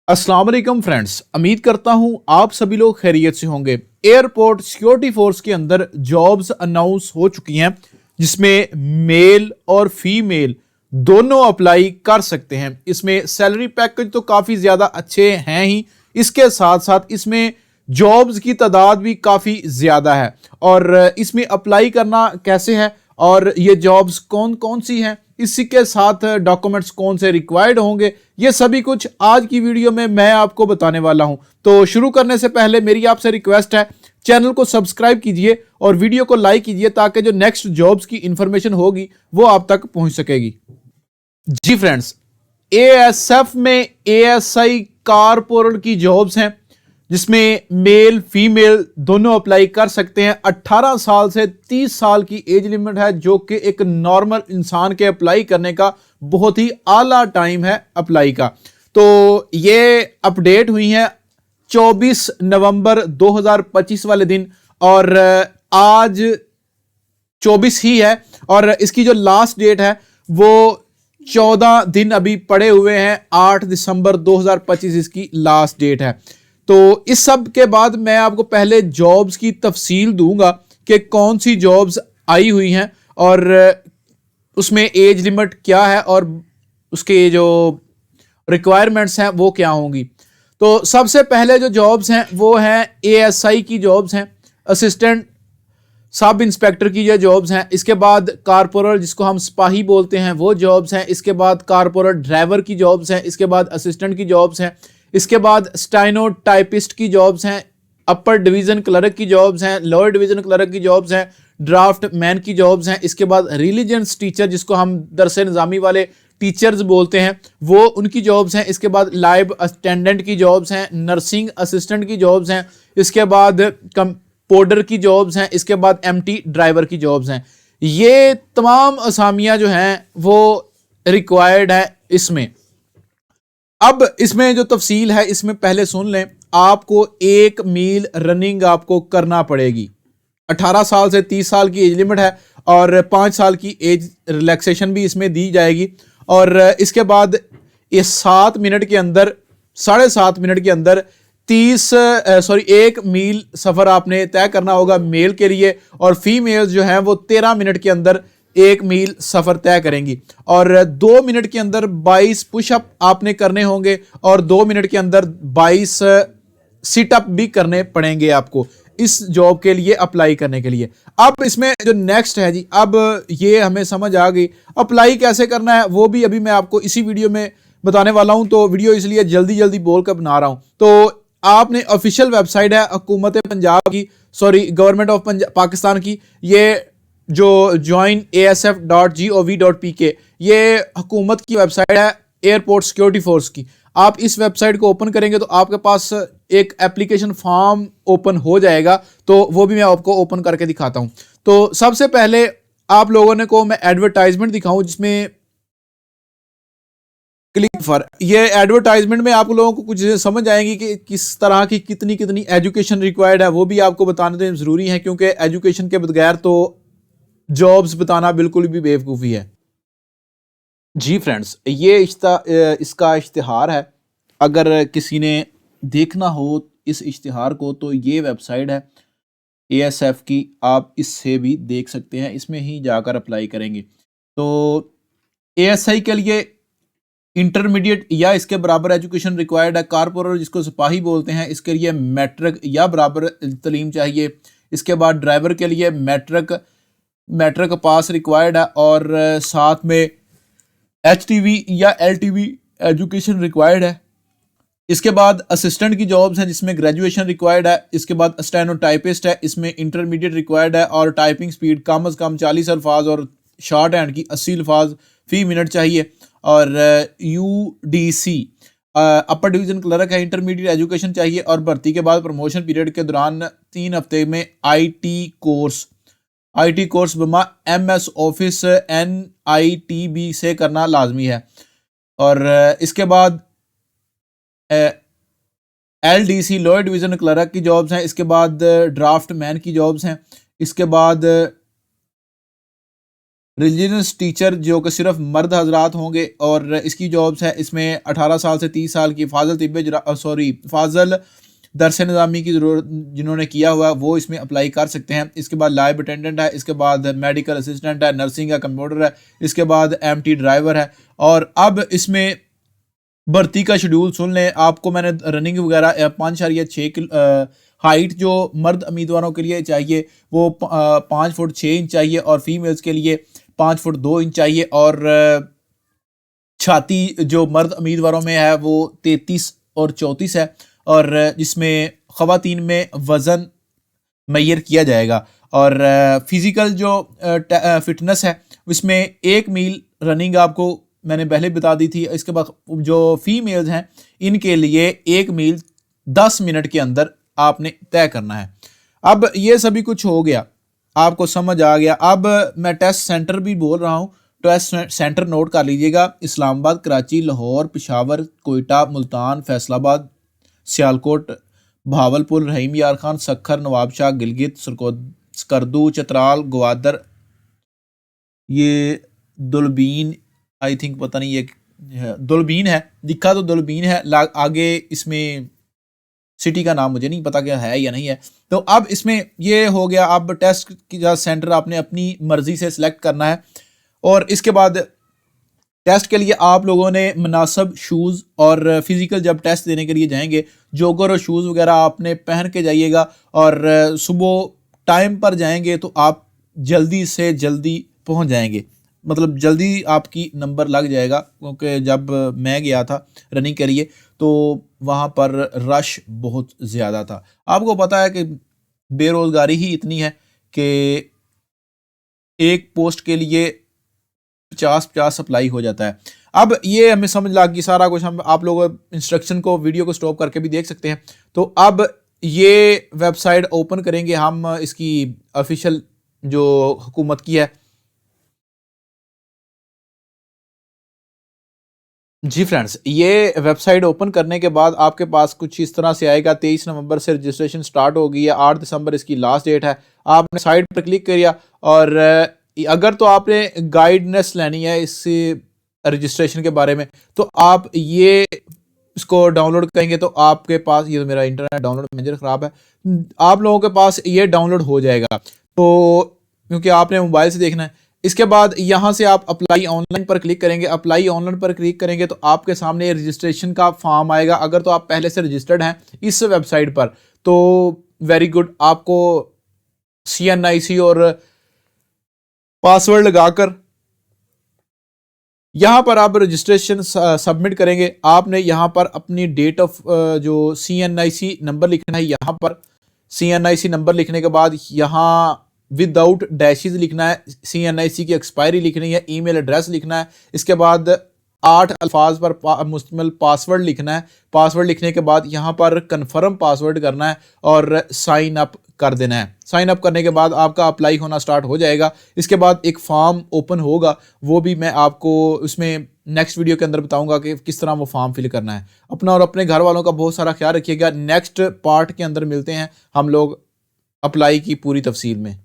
अस्सलाम वालेकुम फ्रेंड्स, उम्मीद करता हूं आप सभी लोग खैरियत से होंगे। एयरपोर्ट सिक्योरिटी फोर्स के अंदर जॉब्स अनाउंस हो चुकी हैं जिसमें मेल और फीमेल दोनों अप्लाई कर सकते हैं। इसमें सैलरी पैकेज तो काफ़ी ज़्यादा अच्छे हैं ही, इसके साथ साथ इसमें जॉब्स की तादाद भी काफ़ी ज़्यादा है। और इसमें अप्लाई करना कैसे है और ये जॉब्स कौन कौन सी हैं, इसी के साथ डॉक्यूमेंट्स कौन से रिक्वायर्ड होंगे, ये सभी कुछ आज की वीडियो में मैं आपको बताने वाला हूं। तो शुरू करने से पहले मेरी आपसे रिक्वेस्ट है, चैनल को सब्सक्राइब कीजिए और वीडियो को लाइक कीजिए ताकि जो नेक्स्ट जॉब्स की इंफॉर्मेशन होगी वो आप तक पहुंच सकेगी। जी फ्रेंड्स, एएसएफ में एएसआई कारपोरल की जॉब्स हैं जिसमें मेल फीमेल दोनों अप्लाई कर सकते हैं। 18 साल से 30 साल की एज लिमिट है, जो कि एक नॉर्मल इंसान के अप्लाई करने का बहुत ही आला टाइम है अप्लाई का। तो ये अपडेट हुई है 24 नवंबर 2025 वाले दिन और आज 24 ही है और इसकी जो लास्ट डेट है वो 14 दिन अभी पड़े हुए हैं। 8 दिसंबर 2025 इसकी लास्ट डेट है। तो इस सब के बाद मैं आपको पहले जॉब्स की तफसील दूंगा कि कौन सी जॉब्स आई हुई हैं और उसमें एज लिमिट क्या है और उसके जो रिक्वायरमेंट्स हैं वो क्या होंगी। तो सबसे पहले जो जॉब्स हैं वो हैं एएसआई की जॉब्स हैं, असिस्टेंट सब इंस्पेक्टर की जो जॉब्स हैं। इसके बाद कारपोरल जिसको हम सिपाही बोलते हैं वो जॉब्स हैं। इसके बाद कारपोरल ड्राइवर की जॉब्स हैं। इसके बाद असिस्टेंट की जॉब्स हैं। इसके बाद स्टाइनो टाइपिस्ट की जॉब्स हैं। अपर डिवीजन क्लर्क की जॉब्स हैं। लोअर डिवीजन क्लर्क की जॉब्स हैं। ड्राफ्ट मैन की जॉब्स हैं। इसके बाद रिलीजियंस टीचर जिसको हम दरस निज़ामी वाले टीचर्स बोलते हैं वो उनकी जॉब्स हैं। इसके बाद लाइव अटेंडेंट की जॉब्स हैं। नर्सिंग असिस्टेंट की जॉब्स हैं। इसके बाद पोर्टर की जॉब्स हैं। इसके बाद एमटी ड्राइवर की जॉब्स हैं। ये तमाम असामियां जो हैं वो रिक्वायर्ड है इसमें। अब इसमें जो तफसील है इसमें पहले सुन लें। आपको 1 मील रनिंग आपको करना पड़ेगी। 18 साल से 30 साल की एज लिमिट है और 5 साल की एज रिलैक्सेशन भी इसमें दी जाएगी। और इसके बाद ये 7 मिनट के अंदर 7.5 मिनट के अंदर 1 मील सफ़र आपने तय करना होगा मेल के लिए, और फीमेल्स जो हैं वो 13 मिनट के अंदर 1 मील सफ़र तय करेंगी। और 2 मिनट के अंदर 22 पुशअप आपने करने होंगे और 2 मिनट के अंदर 22 सिटअप भी करने पड़ेंगे आपको इस जॉब के लिए अप्लाई करने के लिए। अब इसमें जो नेक्स्ट है जी, अब ये हमें समझ आ गई अप्लाई कैसे करना है, वो भी अभी मैं आपको इसी वीडियो में बताने वाला हूं। तो वीडियो इसलिए जल्दी जल्दी बोल कर बना रहा हूं। तो आपने ऑफिशियल वेबसाइट है हुकूमत पंजाब की, सॉरी गवर्नमेंट ऑफ पाकिस्तान की, ये जो joinasf.gov.pk ये हुकूमत की वेबसाइट है एयरपोर्ट सिक्योरिटी फोर्स की। आप इस वेबसाइट को ओपन करेंगे तो आपके पास एक एप्लीकेशन फॉर्म ओपन हो जाएगा, तो वो भी मैं आपको ओपन करके दिखाता हूं। तो सबसे पहले आप लोगों ने को मैं एडवर्टाइजमेंट दिखाऊं जिसमें क्लिक फॉर, ये एडवर्टाइजमेंट में आप लोगों को कुछ समझ आएंगी कि किस तरह की कितनी कितनी एजुकेशन रिक्वायर्ड है, वो भी आपको बताने देना ज़रूरी है क्योंकि एजुकेशन के बगैर तो जॉब्स बताना बिल्कुल भी बेवकूफ़ी है। जी फ्रेंड्स, ये इसका इश्तिहार है। अगर किसी ने देखना हो इस इश्तिहार को तो ये वेबसाइट है एएसएफ की, आप इससे भी देख सकते हैं, इसमें ही जाकर अप्लाई करेंगे। तो एएसआई के लिए इंटरमीडिएट या इसके बराबर एजुकेशन रिक्वायर्ड है। कारपोरल जिसको सिपाही बोलते हैं इसके लिए मैट्रिक या बराबर तलीम चाहिए। इसके बाद ड्राइवर के लिए मैट्रिक पास रिक्वायर्ड है और साथ में एचटीवी या एलटीवी एजुकेशन रिक्वायर्ड है। इसके बाद असिस्टेंट की जॉब्स हैं जिसमें ग्रेजुएशन रिक्वायर्ड है। इसके बाद स्टेनो टाइपिस्ट है, इसमें इंटरमीडिएट रिक्वायर्ड है और टाइपिंग स्पीड कम से कम 40 अल्फाज और शॉर्ट हैंड की 80 अल्फाज फी मिनट चाहिए। और यूडीसी अपर डिवीजन क्लर्क है, इंटरमीडिएट एजुकेशन चाहिए और भर्ती के बाद प्रमोशन पीरियड के दौरान 3 हफ्ते में आईटी कोर्स बमा एमएस ऑफिस NITB से करना लाजमी है। और इसके बाद LDC लोअर डिवीजन क्लर्क की जॉब्स हैं। इसके बाद ड्राफ्ट मैन की जॉब्स हैं। इसके बाद रिलीजियस टीचर जो कि सिर्फ मर्द हजरात होंगे, और इसकी जॉब्स है इसमें 18 साल से 30 साल की फाजल दरस निज़ामी की ज़रूरत जिन्होंने किया हुआ वो इसमें अप्लाई कर सकते हैं। इसके बाद लैब अटेंडेंट है, इसके बाद मेडिकल असिस्टेंट है, नर्सिंग है, कंप्यूटर है, इसके बाद एमटी ड्राइवर है। और अब इसमें भर्ती का शेड्यूल सुन लें। आपको मैंने रनिंग वगैरह 5.6 हाइट जो मर्द उम्मीदवारों के लिए चाहिए वो 5 फुट 6 इंच चाहिए, और फीमेल्स के लिए 5 फुट 2 इंच चाहिए, और छाती जो मर्द उम्मीदवारों में है वो 33 और 34 है, और जिसमें ख़वातीन में वज़न मैयर किया जाएगा। और फिज़िकल जो फिटनेस है उसमें 1 मील रनिंग आपको मैंने पहले बता दी थी। इसके बाद जो फीमेल्स हैं इनके लिए 1 मील 10 मिनट के अंदर आपने तय करना है। अब ये सभी कुछ हो गया, आपको समझ आ गया। अब मैं टेस्ट सेंटर भी बोल रहा हूँ, टेस्ट सेंटर नोट कर लीजिएगा। इस्लामाबाद, कराची, लाहौर, पेशावर, कोयटा, मुल्तान, फैसलाबाद, सियालकोट, भावलपुर, रहीम यार खान, सखर, नवाबशाह, गिलगित, स्कर्दू, चतराल, ग्वादर, ये दुलबीन, आई थिंक पता नहीं ये दुलबीन है, दिखा तो दुलबीन है, आगे इसमें सिटी का नाम मुझे नहीं पता क्या है या नहीं है। तो अब इसमें ये हो गया। अब टेस्ट की सेंटर आपने अपनी मर्जी से सिलेक्ट करना है, और इसके बाद टेस्ट के लिए आप लोगों ने मुनासिब शूज़, और फिज़िकल जब टेस्ट देने के लिए जाएंगे जोगर और शूज़ वगैरह आपने पहन के जाइएगा, और सुबह टाइम पर जाएंगे तो आप जल्दी से जल्दी पहुंच जाएंगे, मतलब जल्दी आपकी नंबर लग जाएगा। क्योंकि जब मैं गया था रनिंग के लिए तो वहाँ पर रश बहुत ज़्यादा था। आपको पता है कि बेरोज़गारी ही इतनी है कि एक पोस्ट के लिए 50 अप्लाई हो जाता है। अब ये हमें समझ लग गई सारा कुछ। हम आप लोग इंस्ट्रक्शन को वीडियो को स्टॉप करके भी देख सकते हैं। तो अब ये वेबसाइट ओपन करेंगे हम, इसकी ऑफिशियल जो हुकूमत की है। जी फ्रेंड्स, ये वेबसाइट ओपन करने के बाद आपके पास कुछ इस तरह से आएगा। 23 नवंबर से रजिस्ट्रेशन स्टार्ट होगी है, 8 दिसंबर इसकी लास्ट डेट है। आपने साइट पर क्लिक किया, और अगर तो आपने गाइडनेस लेनी है इस रजिस्ट्रेशन के बारे में तो आप ये इसको डाउनलोड करेंगे तो आपके पास, ये तो मेरा इंटरनेट डाउनलोड मैनेजर ख़राब है, आप लोगों के पास ये डाउनलोड हो जाएगा। तो क्योंकि आपने मोबाइल से देखना है। इसके बाद यहाँ से आप अप्लाई ऑनलाइन पर क्लिक करेंगे। अप्लाई ऑनलाइन पर क्लिक करेंगे तो आपके सामने रजिस्ट्रेशन का फॉर्म आएगा। अगर तो आप पहले से रजिस्टर्ड हैं इस वेबसाइट पर तो वेरी गुड, आपको CNIC और पासवर्ड लगाकर यहाँ पर आप रजिस्ट्रेशन सबमिट करेंगे। आपने यहाँ पर अपनी डेट ऑफ जो CNIC नंबर लिखना है, यहाँ पर CNIC नंबर लिखने के बाद यहाँ विदाउट डैशेज लिखना है, CNIC की एक्सपायरी लिखनी है, ईमेल एड्रेस लिखना है। इसके बाद 8 अल्फाज पर मुश्तमिल पासवर्ड लिखना है। पासवर्ड लिखने के बाद यहाँ पर कन्फर्म पासवर्ड करना है और साइन अप कर देना है। साइन अप करने के बाद आपका अप्लाई होना स्टार्ट हो जाएगा। इसके बाद एक फॉर्म ओपन होगा, वो भी मैं आपको उसमें नेक्स्ट वीडियो के अंदर बताऊंगा कि किस तरह वो फॉर्म फिल करना है। अपना और अपने घर वालों का बहुत सारा ख्याल रखिएगा। नेक्स्ट पार्ट के अंदर मिलते हैं हम लोग अप्लाई की पूरी तफसील में।